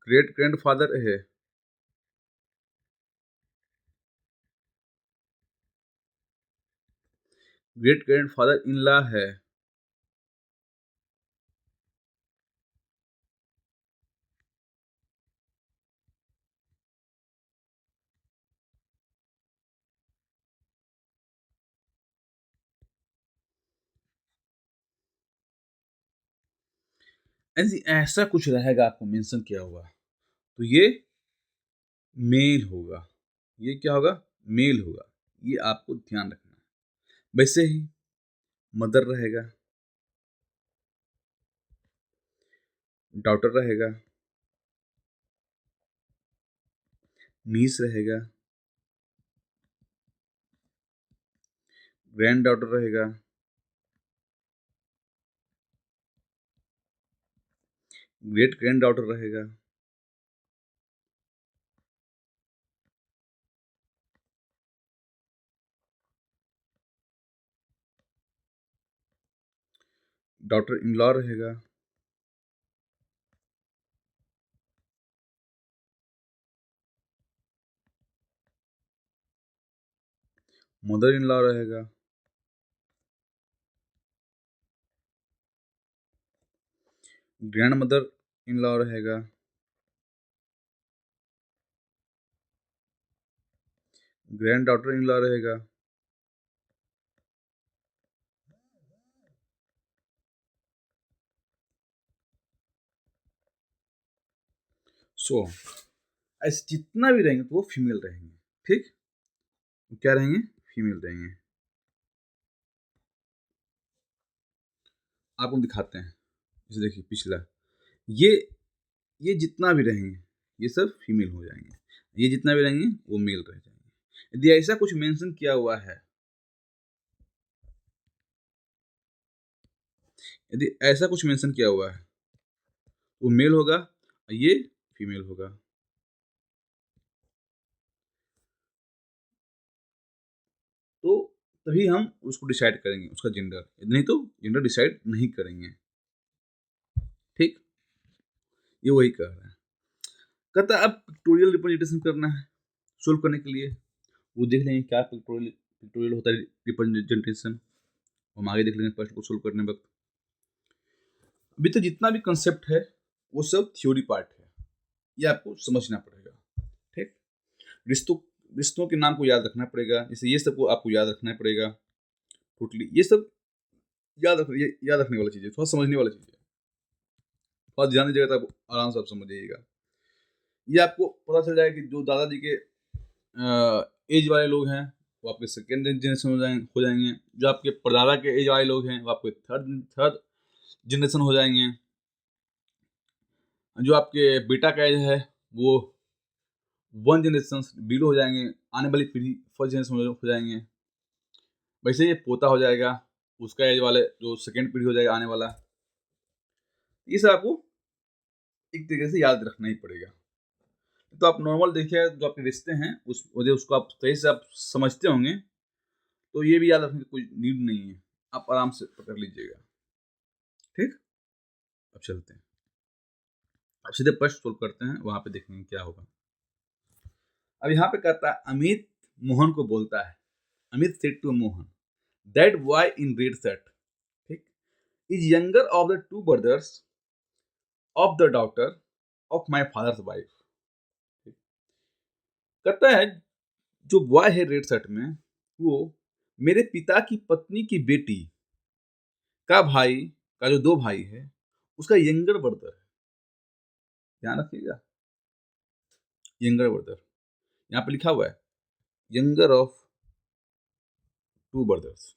ग्रेट ग्रैंडफादर है, ग्रेट ग्रैंडफादर इन लॉ है, ऐसा कुछ रहेगा आपको मेंशन किया हुआ, तो ये मेल होगा। ये क्या होगा? मेल होगा। ये आपको ध्यान रखना है। वैसे ही मदर रहेगा, डॉटर रहेगा, नीस रहेगा, ग्रैंड डॉटर रहेगा, ग्रेट ग्रैंड डॉटर रहेगा, डॉटर इन लॉ रहेगा, मदर इन लॉ रहेगा, ग्रैंड मदर इन लॉ रहेगा, ग्रैंड डॉटर इन लॉ रहेगा, सो ऐसे जितना भी रहेंगे तो वो फीमेल रहेंगे। ठीक, क्या रहेंगे? फीमेल रहेंगे। आपको दिखाते हैं, जैसे देखिए पिछला, ये ये जितना भी रहेंगे ये सब फीमेल हो जाएंगे, ये जितना भी रहेंगे वो मेल रह जाएंगे। यदि ऐसा कुछ मेंशन किया हुआ है, यदि ऐसा कुछ मेंशन किया हुआ है, वो मेल होगा, ये फीमेल होगा। तो तभी हम उसको डिसाइड करेंगे, उसका जेंडर, नहीं तो जेंडर डिसाइड नहीं करेंगे। ठीक, ये वही कह रहा है। कहता है अब पिक्टोरियल रिप्रेजेंटेशन करना है, सोल्व करने के लिए वो देख लेंगे क्या पिक्टोरियल पिक्टोरियल होता है रिप्रेजेंटेशन, हम आगे देख लेंगे प्रश्न को सोल्व करने वक्त। अभी तो जितना भी कंसेप्ट है वो सब थ्योरी पार्ट है, ये आपको समझना पड़ेगा। ठीक, रिश्तों रिश्तों के नाम को याद रखना पड़ेगा, जैसे ये सब को आपको याद रखना पड़ेगा टोटली। ये सब याद रखने वाली चीज़ है, थोड़ा समझने वाली चीज़ है, थोड़ा ध्यान दीजिएगा तब आराम से आप समझ जाइएगा। ये आपको पता चल जाएगा कि जो दादाजी के एज वाले लोग हैं वो आपके सेकेंड जनरेशन हो जाएंगे, जो आपके परदादा के एज वाले लोग हैं वो आपके थर्ड जनरेशन हो जाएंगे, जो आपके बेटा का एज है वो 1 जनरेशन बिलो हो जाएंगे, आने वाली पीढ़ी फर्स्ट जनरेशन हो जाएंगे। वैसे ये पोता हो जाएगा, उसका एज वाले जो सेकेंड पीढ़ी हो जाएगा आने वाला। ये सब आपको एक तरीके से याद रखना ही पड़ेगा। तो आप नॉर्मल देखिए, जो आपके रिश्ते हैं उसको आप सही से आप समझते होंगे, तो ये भी याद रखने की कोई नीड नहीं है, आप आराम से पकड़ लीजिएगा। ठीक, अब चलते हैं, अब सीधे प्रश्न सोल्व करते हैं, वहां पे देखेंगे क्या होगा। अब यहाँ पे कहता है अमित मोहन को बोलता है, Amit said to Mohan that boy in red shirt, ठीक, is younger of the 2 brothers of the daughter of my father's wife. कहता है जो बॉय है रेड शर्ट में, वो मेरे पिता की पत्नी की बेटी का भाई का जो 2 भाई है, उसका यंगर ब्रदर है। ध्यान रखिएगा, यंगर ब्रदर। यहाँ पे लिखा हुआ है, younger of 2 brothers.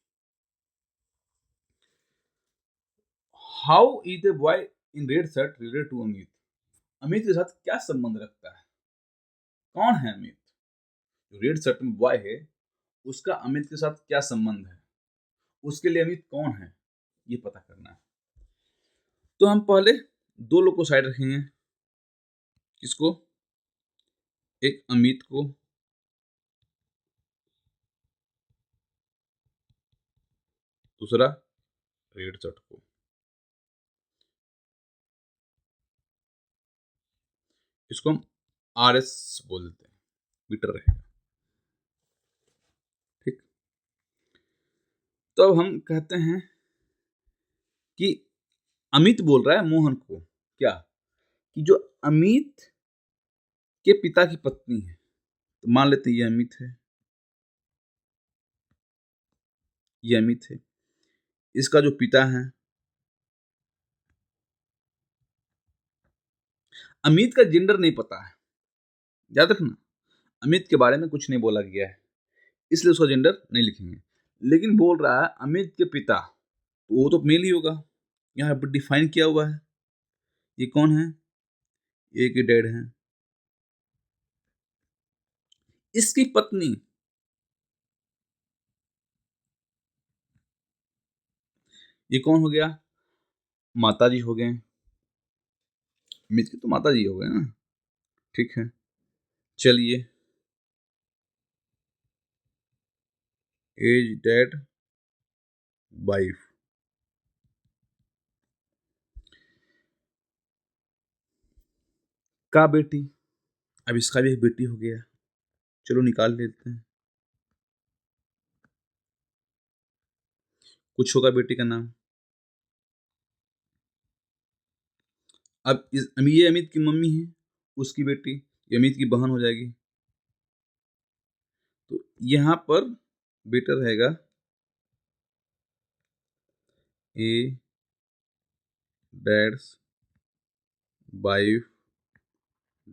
How is the boy in red shirt related to Amit? Amit के साथ क्या संबंध रखता है? कौन है अमित? जो रेड शर्ट में बॉय है, उसका अमित के साथ क्या संबंध है? उसके लिए अमित कौन है? ये पता करना है। तो हम पहले 2 लोग को साइड रखेंगे। किसको? एक अमित को, दूसरा रेड शर्ट को। इसको हम RS बोल देते हैं, मीटर रहेगा। ठीक। तो अब हम कहते हैं कि अमित बोल रहा है मोहन को क्या, कि जो अमित के पिता की पत्नी है, तो मान लेते हैं ये अमित है, ये अमित है। इसका जो पिता है, अमित का जेंडर नहीं पता है, याद रखना, अमित के बारे में कुछ नहीं बोला गया है, इसलिए उसका जेंडर नहीं लिखेंगे। लेकिन बोल रहा है अमित के पिता, तो वो तो मेल ही होगा, यहाँ पर डिफाइन किया हुआ है। ये कौन है? ये के डैड हैं। इसकी पत्नी, ये कौन हो गया? माता जी हो गए। अमित की तो माता जी हो गए ना। ठीक है, चलिए, एज डैड वाइफ। का बेटी, अब इसका भी एक बेटी हो गया, चलो निकाल लेते हैं। कुछ होगा बेटी का नाम। अब ये अमित की मम्मी है, उसकी बेटी, ये अमित की बहन हो जाएगी। तो यहाँ पर बेटा रहेगा ए डैड्स वाइफ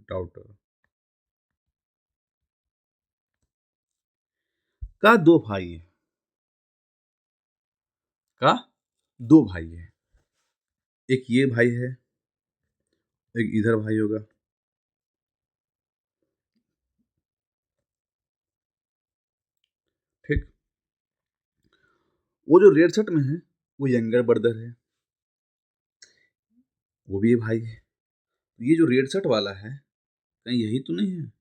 डॉटर। का 2 भाई है, का 2 भाई है, एक ये भाई है, एक इधर भाई होगा। ठीक। वो जो रेड शर्ट में है, वो यंगर ब्रदर है, वो भी ये भाई है। तो ये जो रेड शर्ट वाला है, कहीं यही तो नहीं है?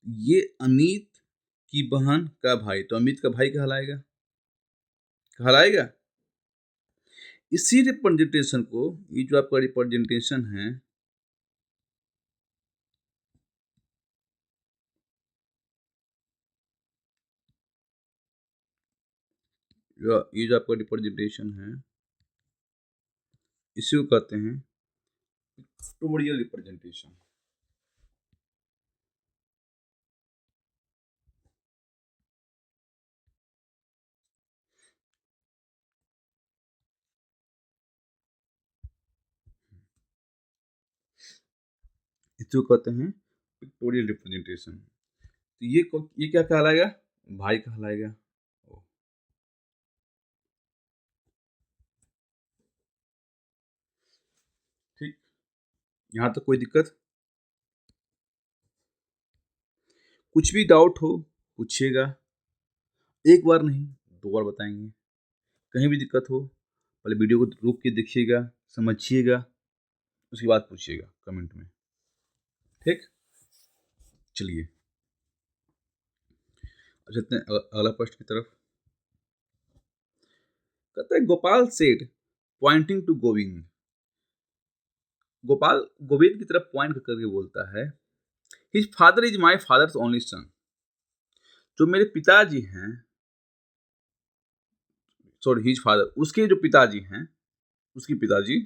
ये अमित की बहन का भाई, तो अमित का भाई कहलाएगा, कहलाएगा। इसी रिप्रेजेंटेशन को, ये जो आपका रिप्रेजेंटेशन है, ये जो आपका रिप्रेजेंटेशन है, इसी को कहते हैं पिक्टोरियल रिप्रेजेंटेशन। इसी को कहते हैं पिक्टोरियल रिप्रेजेंटेशन। तो ये क्या कहलाएगा? भाई कहलाएगा। ठीक, यहाँ तक कोई दिक्कत? कुछ भी डाउट हो पूछिएगा, एक बार नहीं 2 बार बताएंगे। कहीं भी दिक्कत हो, पहले वीडियो को रुक के देखिएगा, समझिएगा, उसके बाद पूछिएगा कमेंट में। ठीक, चलिए अब चलते हैं अगला प्रश्न की तरफ। कहता है गोपाल सेठ पॉइंटिंग टू गोविंद। गोपाल गोविंद की तरफ पॉइंट करके बोलता है, his father is my father's only son. जो मेरे पिताजी हैं, सॉरी हिज फादर, उसके जो पिताजी हैं, उसकी पिताजी,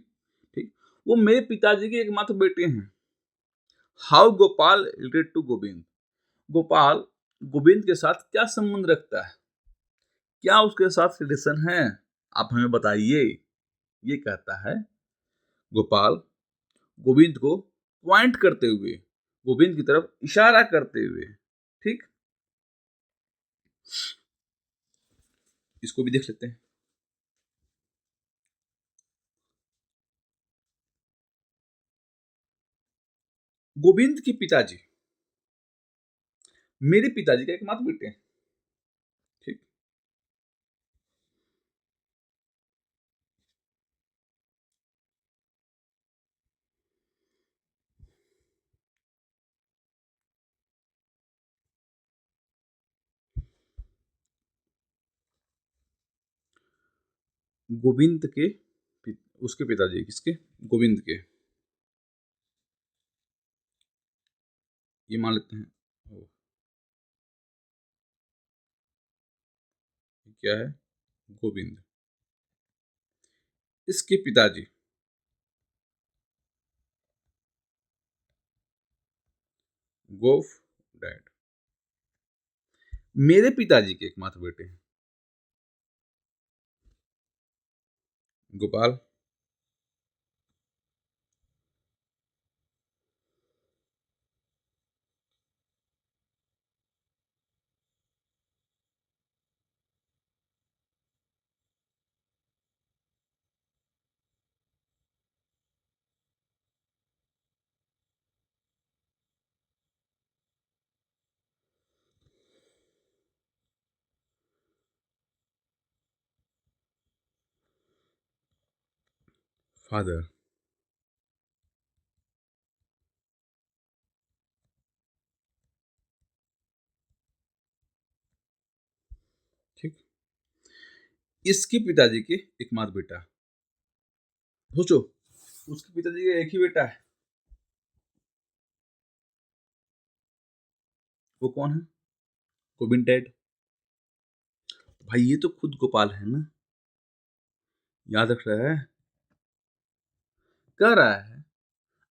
ठीक, वो मेरे पिताजी के एकमात्र बेटे हैं। How Gopal related to Govind? Gopal Govind के साथ क्या संबंध रखता है, क्या उसके साथ रिलेशन है, आप हमें बताइए। ये कहता है गोपाल गोविंद को पॉइंट करते हुए, गोविंद की तरफ इशारा करते हुए। ठीक, इसको भी देख लेते हैं। गोविंद के पिताजी मेरे पिताजी का एकमात्र बेटे हैं। ठीक, गोविंद के उसके पिताजी किसके, गोविंद के, ये मान लेते हैं। ओ, क्या है, गोविंद, इसके पिताजी गोफ डैड, मेरे पिताजी के एकमात्र बेटे हैं गोपाल। फादर। ठीक, इसके पिताजी के एकमात्र बेटा, सोचो उसके पिताजी का एक ही बेटा है, वो कौन है, गोविंद डैड। भाई ये तो खुद गोपाल है ना, याद रख रहा है, कह रहा है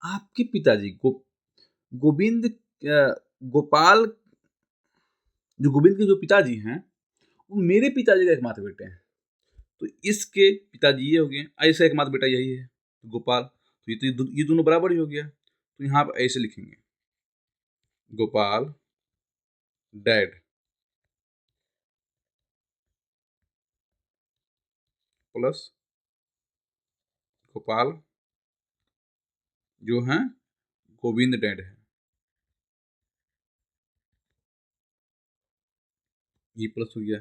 आपके पिताजी गोविंद गोपाल, जो गोविंद के जो पिताजी हैं वो मेरे पिताजी का एकमात्र बेटे हैं। तो इसके पिताजी ये हो गए, ऐसा एकमात्र बेटा यही है तो गोपाल, तो ये दोनों बराबर ही हो गया। तो यहाँ आप ऐसे लिखेंगे गोपाल डैड प्लस गोपाल जो है गोविंद डैड है, ये प्लस हो गया।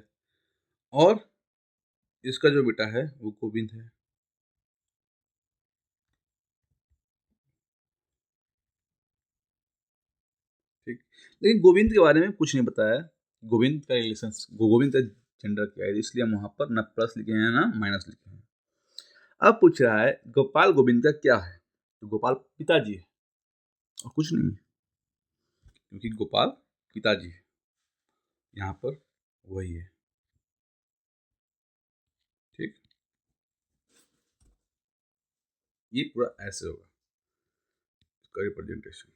और इसका जो बेटा है वो गोविंद है। ठीक, लेकिन गोविंद के बारे में कुछ नहीं बताया, गोविंद का रिलेशन, गोविंद का जेंडर क्या है, इसलिए हम वहां पर ना प्लस लिखे हैं ना माइनस लिखे हैं। अब पूछ रहा है गोपाल गोविंद का क्या है, तो गोपाल पिताजी है और कुछ नहीं है, क्योंकि गोपाल पिताजी है, यहाँ पर वही है। ठीक, ये पूरा ऐसे होगा इसका रिप्रेजेंटेशन।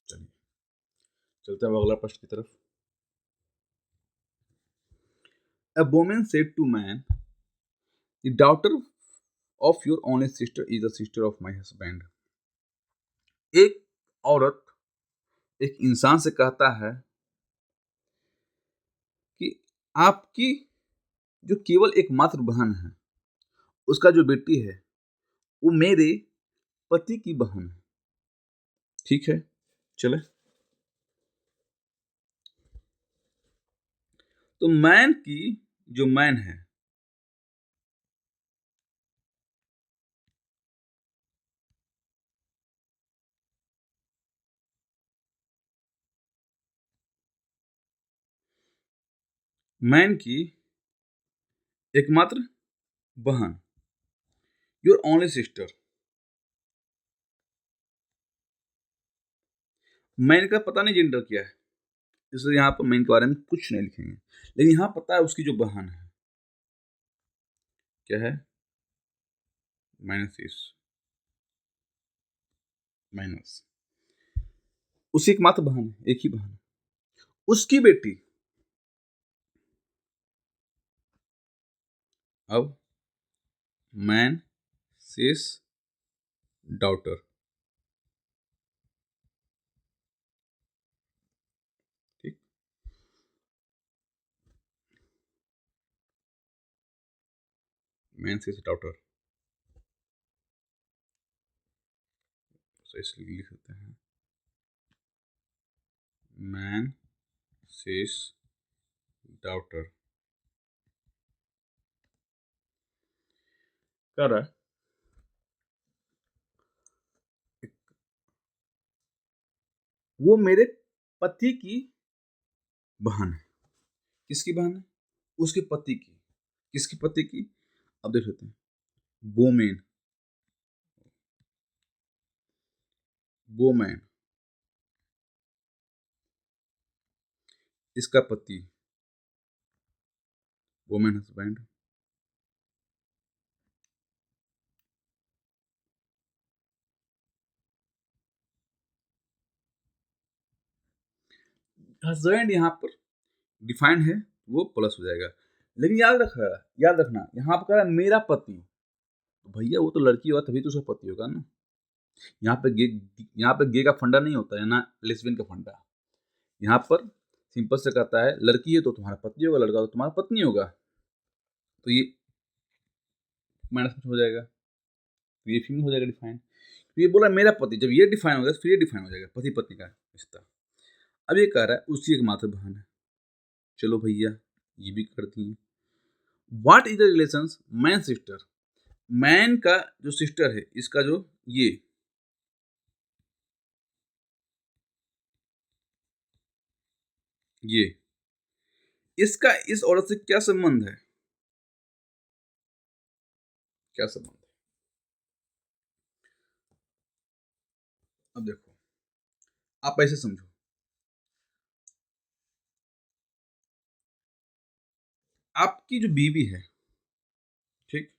चलिए चलते हैं अब अगला प्रश्न की तरफ। A woman said to man, the daughter of your only sister is the sister of my husband. एक औरत एक इंसान से कहता है कि आपकी जो केवल एकमात्र बहन है, उसका जो बेटी है वो मेरे पति की बहन है। ठीक है, चले। तो मैन की जो मैन है, मैन की एकमात्र बहन, योर ओनली सिस्टर, मैन का पता नहीं जेंडर क्या है, इसलिए यहाँ पर मैन के बारे में कुछ नहीं लिखेंगे। लेकिन यहाँ पता है उसकी जो बहन है क्या है, माइनस इस माइनस, उसकी एकमात्र बहन है, एक ही बहन है, उसकी बेटी। अब मैन सिस डॉटर, ठीक, मैन सिस डॉटर, तो इसलिए लिख सकते हैं मैन सिस डॉटर। कर रहा है वो मेरे पति की बहन है। किसकी बहन है? उसके पति की। किसकी पति की? अब देख लेते हैं, बोमेन, बोमैन, इसका पति, वोमेन हस्बैंड, हस्बैंड यहाँ पर डिफाइंड है, वो प्लस हो जाएगा। लेकिन याद रखना यहाँ पर कह रहा है मेरा पति, तो भैया वो तो लड़की होगा तभी तो उसका पति होगा ना। यहाँ पे गे का फंडा नहीं होता है ना, लेस्बियन का फंडा। यहाँ पर सिंपल से कहता है लड़की है तो तुम्हारा पति होगा, लड़का तो तुम्हारा पत्नी होगा, तो ये माइनस में हो जाएगा, तो ये फीमेल हो जाएगा डिफाइन। तो ये बोला मेरा पति, जब ये डिफाइन हो गया फिर ये डिफाइन हो जाएगा पति पत्नी का रिश्ता। अब ये कह रहा है उसकी एक मात्र बहन है, चलो भैया ये भी कर दिए। What is the relation man sister, man का जो सिस्टर है, इसका जो ये इसका इस औरत से क्या संबंध है, क्या संबंध है? अब देखो आप ऐसे समझो, आपकी जो बीवी है, ठीक,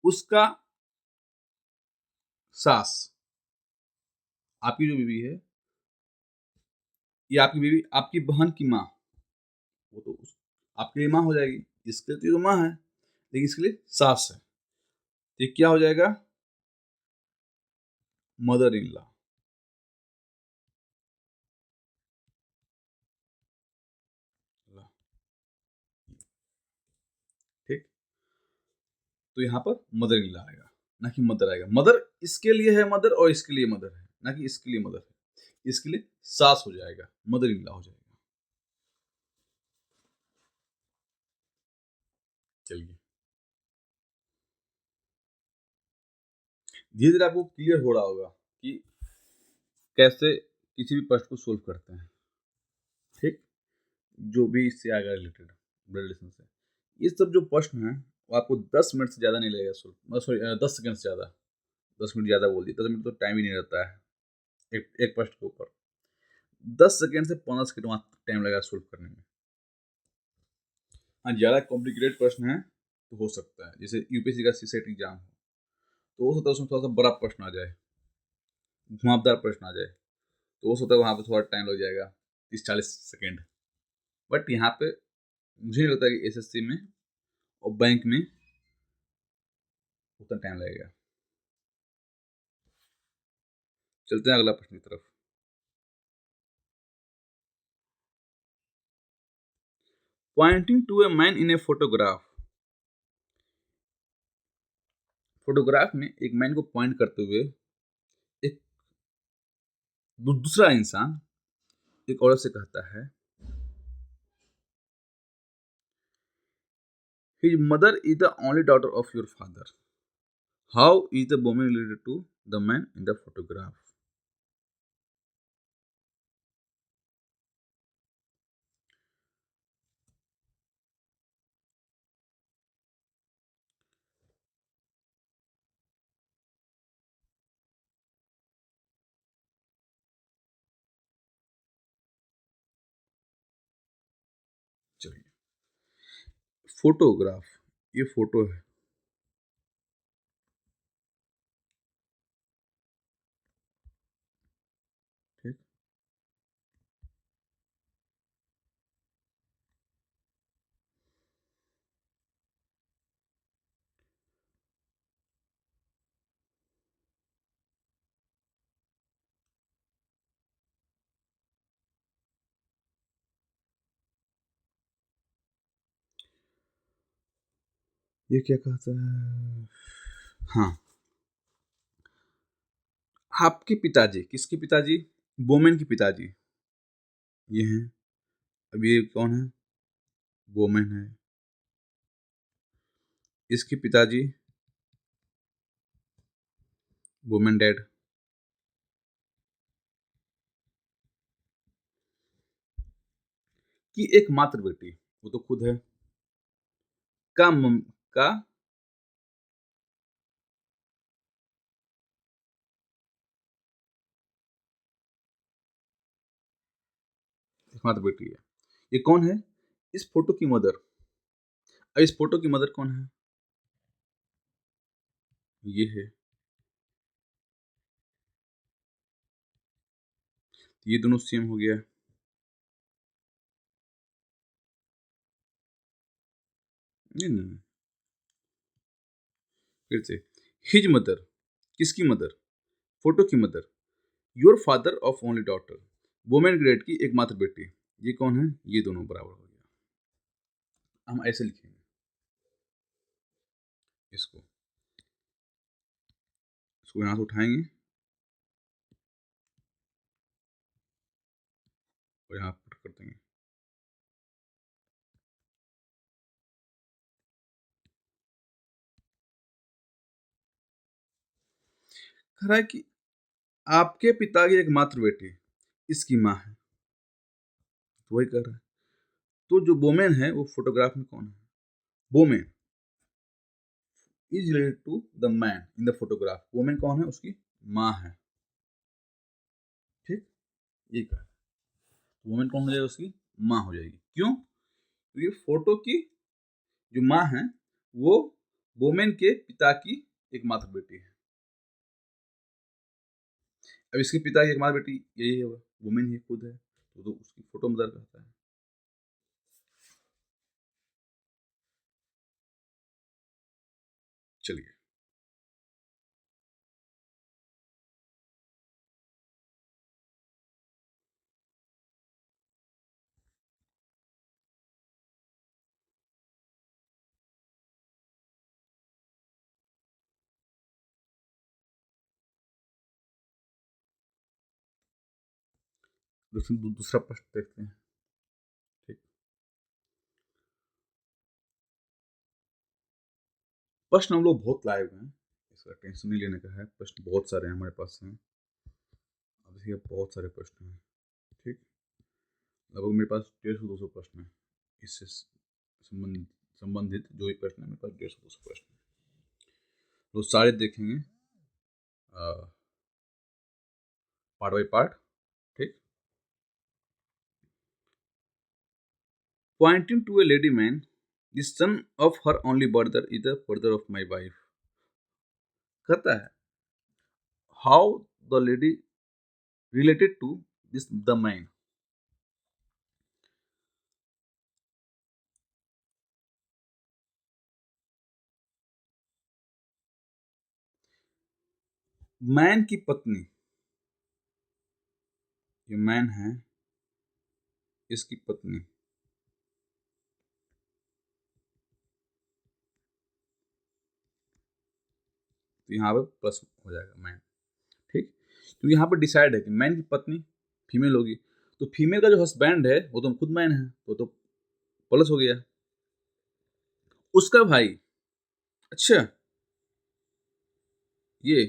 उसका सास, आपकी जो बीवी है, ये आपकी बीवी आपकी बहन की माँ, वो तो आपके लिए माँ हो जाएगी। इसके लिए तो माँ है, लेकिन इसके लिए सास है, तो ये क्या हो जाएगा, मदर इन लॉ। ठीक, तो यहाँ पर मदर इन लॉ आएगा, ना कि मदर आएगा। मदर इसके लिए है मदर, और इसके लिए मदर है, ना कि इसके लिए मदर है। इसके लिए सास हो जाएगा, मदर इन लॉ हो जाएगा। चलिए धीरे धीरे आपको क्लियर हो रहा होगा कि कैसे किसी भी प्रश्न को सोल्व करते हैं, ठीक, जो भी इससे आएगा रिलेटेड ब्लड रिलेशन से। ये सब जो प्रश्न है वो आपको 10 मिनट से ज़्यादा नहीं लगेगा सोल्व, सॉरी 10 सेकंड से ज़्यादा। 10 मिनट ज़्यादा बोल दिया, 10 मिनट तो टाइम ही नहीं रहता है एक प्रश्न के ऊपर। 10 सेकंड से 15 सेकंड वहाँ टाइम लगेगा सोल्व करने में। हाँ, ज़्यादा कॉम्प्लिकेटेड प्रश्न है तो हो सकता है, जैसे यूपीएससी का सीसेट एग्जाम हो, तो हो सकता है उसमें थोड़ा सा बड़ा प्रश्न आ जाए, घुमावदार प्रश्न आ जाए, तो हो सकता है वहाँ पे थोड़ा टाइम लग जाएगा, 30-40 सेकेंड। बट यहाँ पे मुझे नहीं लगता कि एसएससी में और बैंक में उतना टाइम लगेगा। चलते हैं अगला प्रश्न की तरफ। Pointing to a man in a photograph, photograph में एक मैन को पॉइंट करते हुए एक दूसरा इंसान एक औरत से कहता है his mother is the only daughter of your father, how is the woman related to the man in the photograph. Photograph, ये फोटो है। ठीक। ये क्या कहता है? हाँ, आपके पिताजी, किसके पिताजी? वुमेन के पिताजी ये हैं। अब ये कौन है? वुमेन है। इसके पिताजी वुमेन डैड। की एकमात्र बेटी, वो तो खुद है। का मम का एकमात्र बेटी है। ये कौन है? इस फोटो की मदर। इस फोटो की मदर कौन है? ये है। ये दोनों सेम हो गया। नहीं, नहीं, नहीं। फिर से, हिज मदर, किसकी मदर? फोटो की mother. Your father of only daughter, women grade की एकमात्र बेटी। ये कौन है? ये दोनों बराबर हो गया। हम ऐसे लिखेंगे इसको। इसको यहाँ से उठाएंगे और यहाँ पुट कर देंगे। कह रहा है कि आपके पिता की एकमात्र बेटी इसकी माँ है, तो वही कर रहा है। तो जो वोमेन है वो फोटोग्राफ में कौन है? Women is related to the man in the photograph. Women कौन है? उसकी माँ है। ठीक, ये कहा। वोमेन कौन हो जाएगी? उसकी माँ हो जाएगी। क्यों? क्योंकि फोटो की जो माँ है वो वोमेन के पिता की एकमात्र बेटी है। अब इसके पिता की एकमात्र बेटी यही है, वुमेन ही खुद है, तो उसकी फोटो मदर कहता है। चलिए, दूसरा प्रश्न देखते हैं। ठीक, प्रश्न हम लोग बहुत लाए हुए हैं, इसका टेंशन नहीं लेने का है। प्रश्न बहुत सारे हैं हमारे पास हैं। अब देखिए, बहुत सारे प्रश्न हैं। ठीक, लगभग मेरे पास 150-200 प्रश्न हैं। इससे संबंधित संबंधित जो भी प्रश्न है, मेरे पास 150-200 प्रश्न है। तो सारे देखेंगे पार्ट बाई पार्ट। ठीक, pointing to a lady man, the son of her only brother is the brother of my wife। कहता है how the lady related to this the man। Man की पत्नी, ये मैन है, इसकी पत्नी। तो यहाँ पे प्लस हो जाएगा मैन। ठीक, क्योंकि यहाँ पे डिसाइड है कि मैन की पत्नी फीमेल होगी, तो फीमेल का जो हस्बैंड है वो तो खुद मैन है, तो प्लस हो गया। उसका भाई, अच्छा, ये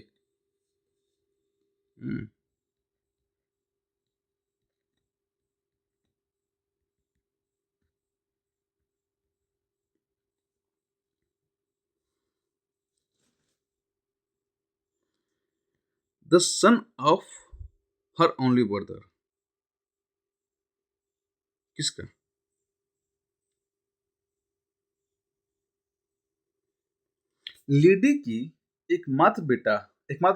the son of her only brother, किसका? लेडी की एकमात्र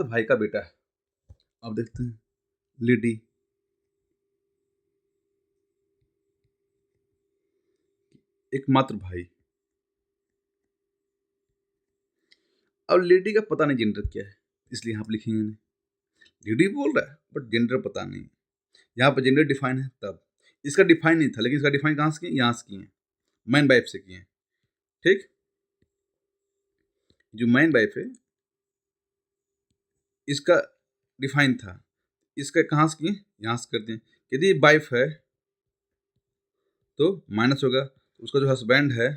भाई का बेटा है। अब देखते हैं लेडी एकमात्र भाई। अब लेडी का पता नहीं जेंडर क्या है, इसलिए यहाँ पे लिखेंगे नहीं। लेडी बोल रहा है बट जेंडर पता नहीं। यहाँ पर जेंडर डिफाइन है तब। इसका डिफाइन नहीं था, लेकिन इसका डिफाइन कहाँ से किए? यहाँ से किए, मैन वाइफ से किए। ठीक, जो मैन वाइफ है इसका डिफाइन था, इसका कहाँ से किए? यहाँ से करते हैं। यदि वाइफ है तो माइनस होगा, उसका जो हस्बैंड है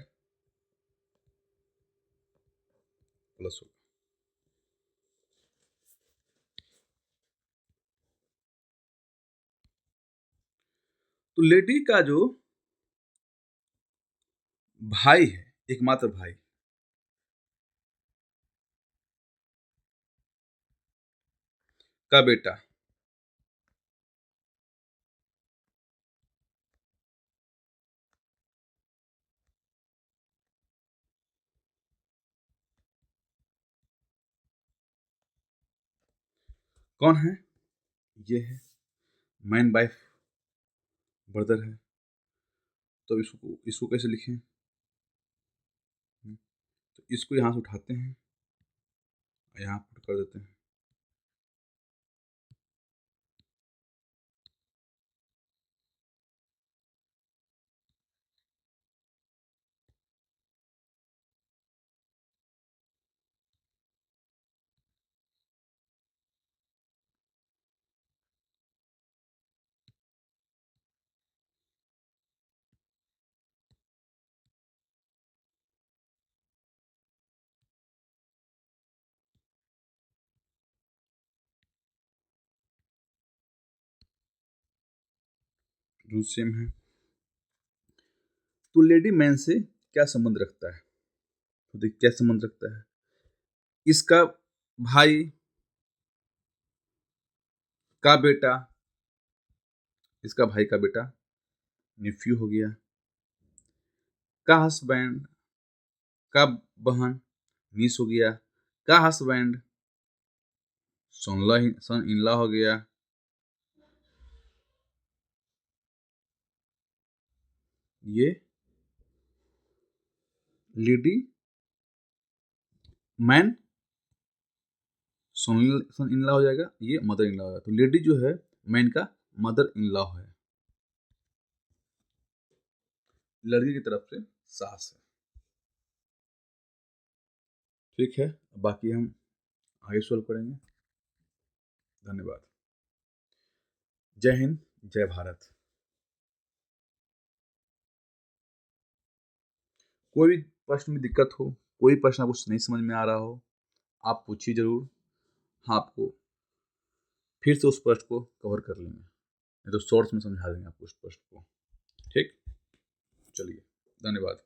प्लस होगा। तो लेडी का जो भाई है, एकमात्र भाई, का बेटा कौन है? ये है मैन वाइफ ब्रदर है। तो इसको कैसे लिखें? तो इसको यहाँ से उठाते हैं, यहाँ पुट कर देते हैं। रूल सेम है। तो लेडी मैन से क्या संबंध रखता है? तो देख क्या संबंध रखता है। इसका भाई का बेटा, इसका भाई का बेटा नेफ्यू हो गया, का हस्बैंड का बहन नीस हो गया, का हस्बैंड सन इन लॉ हो गया। ये lady man son in law हो जाएगा, ये मदर इन लॉ होगा। तो लेडी जो है मैन का मदर इन लॉ है, लड़की की तरफ से सास है। ठीक है, बाकी हम आगे सॉल्व करेंगे। धन्यवाद। जय हिंद, जय भारत। कोई भी प्रश्न में दिक्कत हो, कोई प्रश्न आपको नहीं समझ में आ रहा हो, आप पूछिए जरूर। हाँ, आपको फिर से उस प्रश्न को कवर कर लेंगे, नहीं तो शॉर्ट्स में समझा देंगे आपको उस प्रश्न को। ठीक, चलिए, धन्यवाद।